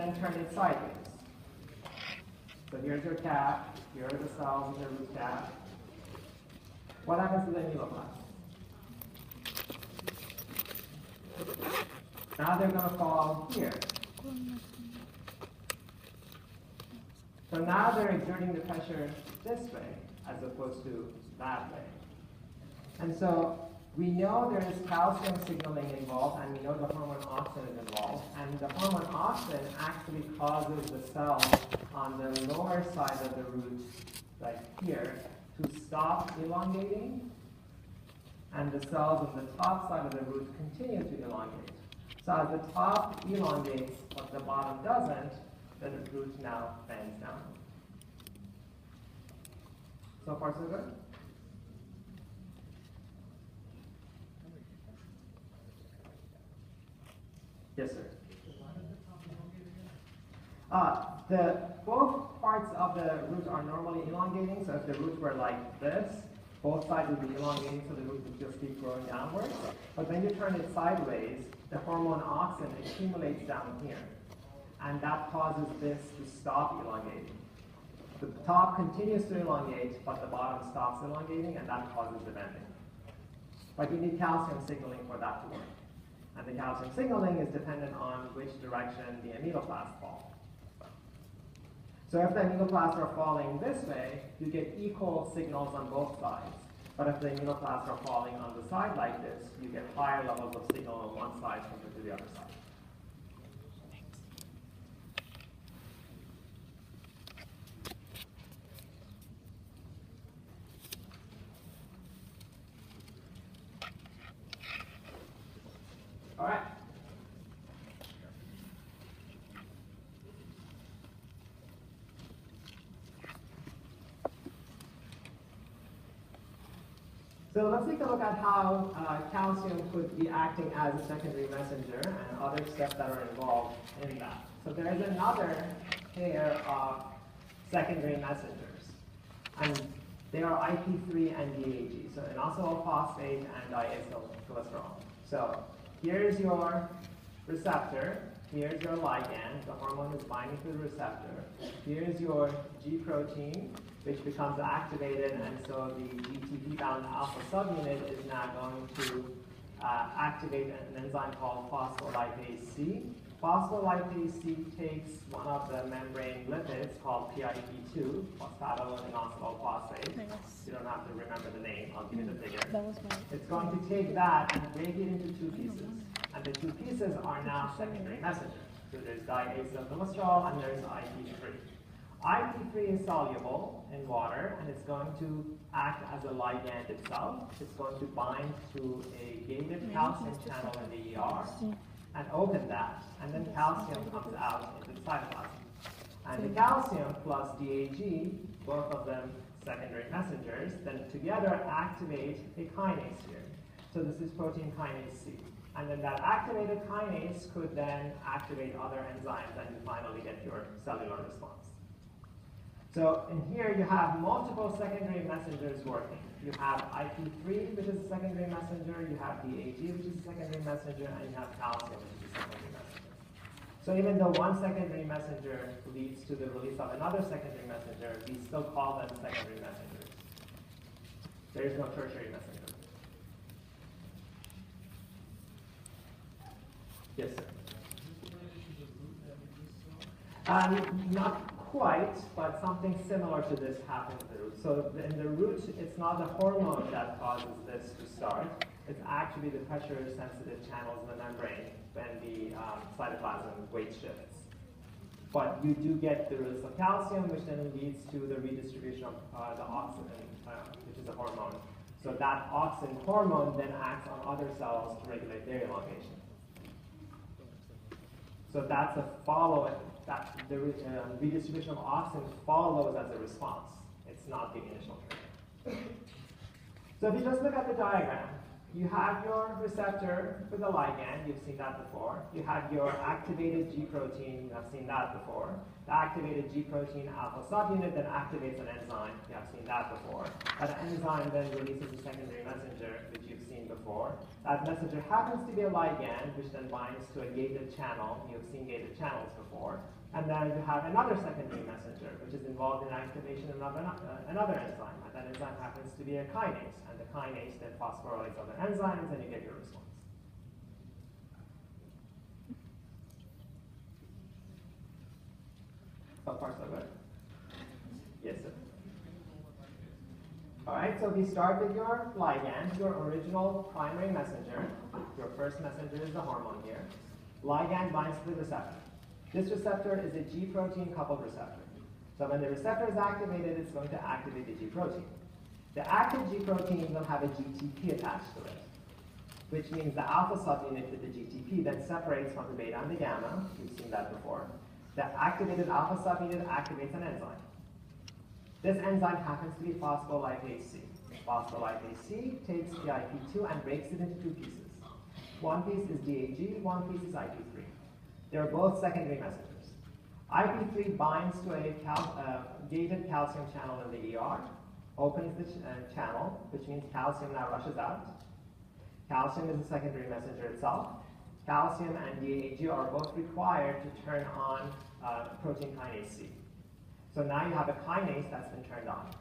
then turn it sideways. So here's your cap, here are the cells in the root cap. What happens to the ameloblast? Now they're going to fall here. So now they're exerting the pressure this way as opposed to that way. And so we know there is calcium signaling involved, and we know the hormone auxin is involved. And the hormone auxin actually causes the cells on the lower side of the root, like here, to stop elongating, and the cells on the top side of the root continue to elongate. So as the top elongates, but the bottom doesn't, the root now bends down. So far, so good? Yes, sir. Both parts of the root are normally elongating, so if the root were like this, both sides would be elongating, so the root would just keep growing downwards. But when you turn it sideways, the hormone auxin accumulates down here, and that causes this to stop elongating. The top continues to elongate, but the bottom stops elongating, and that causes the bending. But you need calcium signaling for that to work. And the calcium signaling is dependent on which direction the ameloplasts fall. So if the ameloplasts are falling this way, you get equal signals on both sides. But if the ameloplasts are falling on the side like this, you get higher levels of signal on one side compared to the other side. All right. So let's take a look at how calcium could be acting as a secondary messenger and other steps that are involved in that. So there is another pair of secondary messengers, and they are IP3 and DAG, so inositol phosphate and diacylglycerol. So here's your receptor, here's your ligand, the hormone is binding to the receptor. Here's your G protein, which becomes activated, and so the GTP-bound alpha subunit is now going to activate an enzyme called phospholipase C. Phospholipase C takes one of the membrane lipids called PIP2, phosphatidylinositol phosphate. You don't have to remember the name, I'll give you the figure. It's going to take that and break it into two pieces. And the two pieces are now secondary messengers. So there's diacylglycerol and there's IP3. IP3 is soluble in water, and it's going to act as a ligand itself. It's going to bind to a gated calcium channel in the ER and open that, and then calcium comes out into the cytoplasm. And the calcium plus DAG, both of them secondary messengers, then together activate a kinase here. So this is protein kinase C. And then that activated kinase could then activate other enzymes, and you finally get your cellular response. So in here you have multiple secondary messengers working. You have IP3, which is a secondary messenger, you have DAG, which is a secondary messenger, and you have calcium, which is a secondary messenger. So even though one secondary messenger leads to the release of another secondary messenger, we still call them secondary messengers. There is no tertiary messenger. Yes, sir. Not quite, but something similar to this happens in the root. So in the root, it's not the hormone that causes this to start. It's actually the pressure-sensitive channels in the membrane when the cytoplasm weight shifts. But you do get the release of calcium, which then leads to the redistribution of the auxin, which is a hormone. So that auxin hormone then acts on other cells to regulate their elongation. So that's a follow-up. That the redistribution of auxin follows as a response. It's not the initial trigger. So if you just look at the diagram, you have your receptor with a ligand, you've seen that before. You have your activated G protein, you have seen that before. The activated G protein alpha subunit then activates an enzyme, you have seen that before. That enzyme then releases a secondary messenger, which you've seen before. That messenger happens to be a ligand, which then binds to a gated channel. You've seen gated channels before. before. And then you have another secondary messenger, which is involved in activation of another enzyme. And that enzyme happens to be a kinase. And the kinase then phosphorylates other enzymes, and you get your response. So far, so good? Yes, sir. All right, so we start with your ligand, your original primary messenger. Your first messenger is the hormone here. Ligand binds to the receptor. This receptor is a G protein coupled receptor. So when the receptor is activated, it's going to activate the G protein. The active G protein will have a GTP attached to it, which means the alpha subunit with the GTP then separates from the beta and the gamma. We've seen that before. The activated alpha subunit activates an enzyme. This enzyme happens to be phospholipase C. Phospholipase C takes PIP2 and breaks it into two pieces. One piece is DAG, one piece is IP3. They're both secondary messengers. IP3 binds to a gated calcium channel in the ER, opens the channel, which means calcium now rushes out. Calcium is a secondary messenger itself. Calcium and DAG are both required to turn on protein kinase C. So now you have a kinase that's been turned on.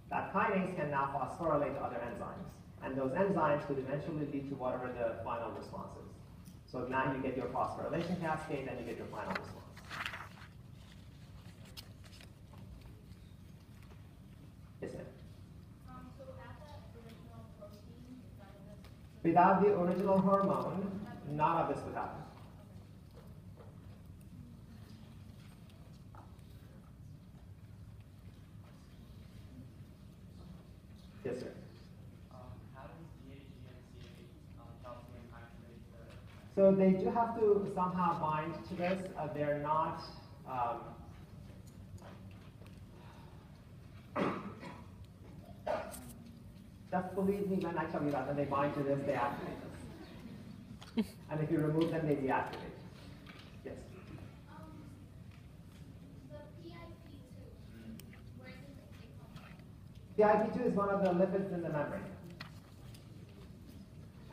That kinase can now phosphorylate to other enzymes. And those enzymes could eventually lead to whatever the final response is. So now you get your phosphorylation cascade, and you get your final response. Yes, ma'am? So without the original protein, without the original hormone, none of this would happen. Yes, sir. How does DAG and calcium activate the... So they do have to somehow bind to this. They're not. Just believe me when I tell you that when they bind to this, they activate this. And if you remove them, they deactivate. Yes. the PIP2, where does it come from? PIP2 is one of the lipids in the membrane.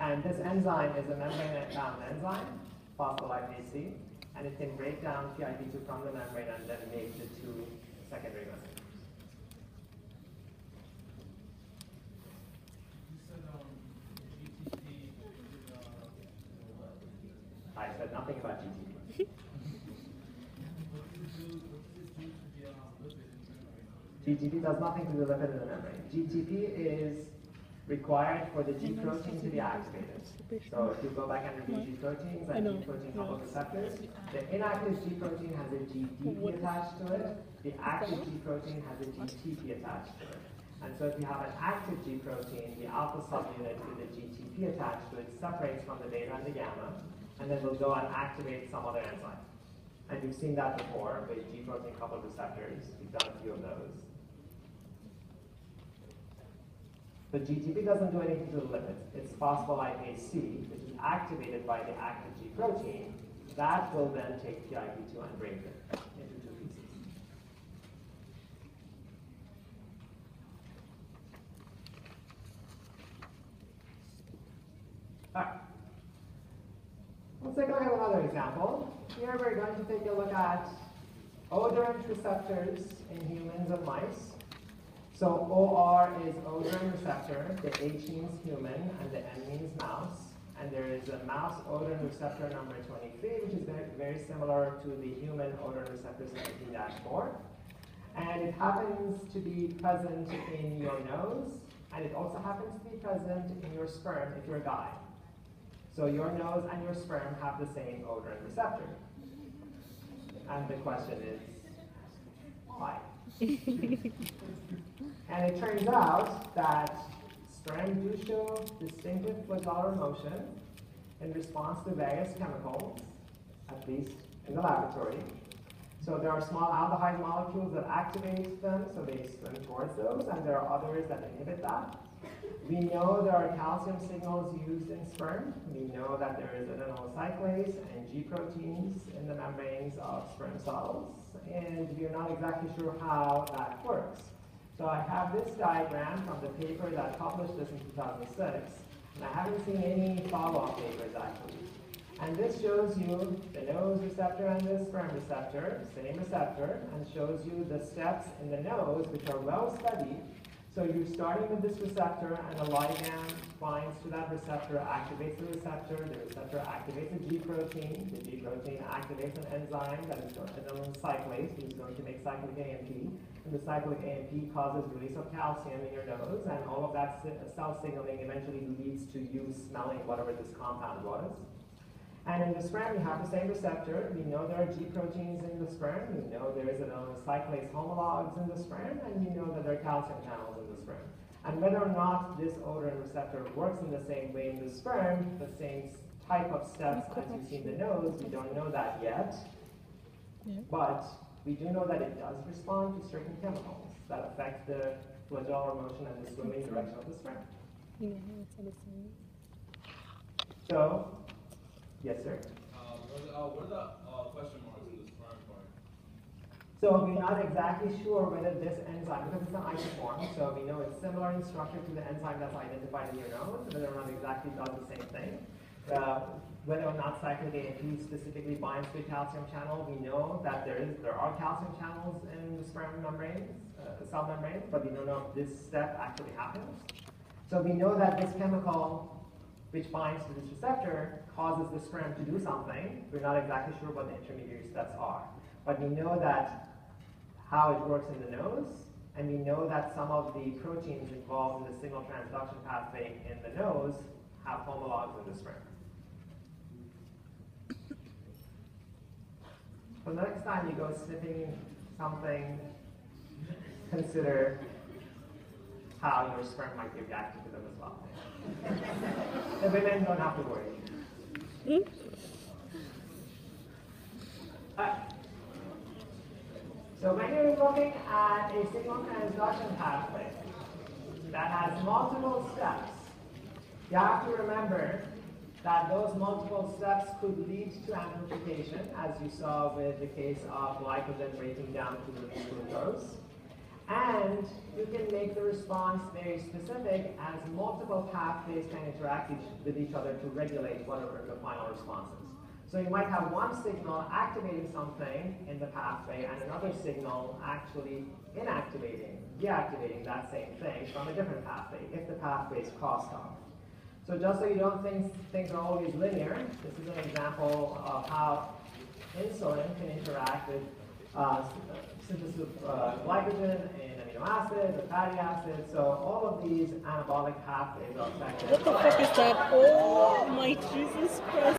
And this enzyme is a membrane-bound enzyme, phospholipase C, and it can break down PIP2 from the membrane and then make the two secondary messengers. You said GTP I said nothing about GTP. what does it do to the lipid in the membrane? GTP does nothing to the lipid in the membrane. GTP is required for the G protein to be activated. So if you go back and review G proteins and G protein coupled receptors, the inactive G protein has a GDP attached to it. The active G protein has a GTP attached to it. And so if you have an active G protein, the alpha subunit with the GTP attached to it separates from the beta and the gamma, and then will go and activate some other enzyme. And you've seen that before with G protein coupled receptors. We've done a few of those. But GTP doesn't do anything to the lipids. It's phospholipase C, which is activated by the active G protein. That will then take PIP2 and break it into two pieces. All right. Let's take a look at another example. Here we're going to take a look at odorant receptors in humans and mice. So OR is odorant receptor, the H means human, and the M means mouse. And there is a mouse odorant receptor number 23, which is very similar to the human odorant receptor 17-4. And it happens to be present in your nose, and it also happens to be present in your sperm if you're a guy. So your nose and your sperm have the same odorant receptor. And the question is, why? And it turns out that sperm do show distinctive flagellar motion in response to various chemicals, at least in the laboratory. So there are small aldehyde molecules that activate them, so they swim towards those, and there are others that inhibit that. We know there are calcium signals used in sperm. We know that there is adenyl cyclase and G proteins in the membranes of sperm cells, and we're not exactly sure how that works. So I have this diagram from the paper that published this in 2006, and I haven't seen any follow-up papers actually. And this shows you the nose receptor and the sperm receptor, same receptor, and shows you the steps in the nose, which are well studied. So you're starting with this receptor, and the ligand binds to that receptor, activates the receptor activates a G protein, the G protein activates an enzyme that is adenylate cyclase, which is going to make cyclic AMP, and the cyclic AMP causes release of calcium in your nose, and all of that cell signaling eventually leads to you smelling whatever this compound was. And in the sperm, you have the same receptor. We know there are G proteins in the sperm. We know there is adenylate cyclase homologs in the sperm, and we know that there are calcium channels in the sperm. And whether or not this odor receptor works in the same way in the sperm, the same type of steps as you see in the nose, we don't know that yet. But we do know that it does respond to certain chemicals that affect the flagellar motion and the swimming direction of the sperm. So, yes, sir? What are the question marks in the sperm part? So we're not exactly sure whether this enzyme, because it's an isoform, so we know it's similar in structure to the enzyme that's identified in your nose, whether or not exactly does the same thing. Whether or not cyclic AMP specifically binds to a calcium channel, we know that there are calcium channels in the sperm membranes, cell membranes, but we don't know if this step actually happens. So we know that this chemical, which binds to this receptor, causes the sperm to do something. We're not exactly sure what the intermediary steps are. But we know that how it works in the nose, and we know that some of the proteins involved in the signal transduction pathway in the nose have homologs in the sperm. So the next time you go sniffing something, consider how your sperm might be reacting to them as well. The women don't have to worry. So when you're looking at a signal transduction pathway that has multiple steps, you have to remember that those multiple steps could lead to amplification, as you saw with the case of glycogen breaking down to release glucose. And you can make the response very specific, as multiple pathways can interact with each other to regulate whatever the final response is. So you might have one signal activating something in the pathway and another signal actually inactivating, deactivating that same thing from a different pathway, if the pathway is crossed off. So just so you don't think things are always linear, this is an example of how insulin can interact with synthesis of glycogen in amino acids, the fatty acids. So all of these anabolic pathways are affected. What the fuck is that? Oh my Jesus Christ.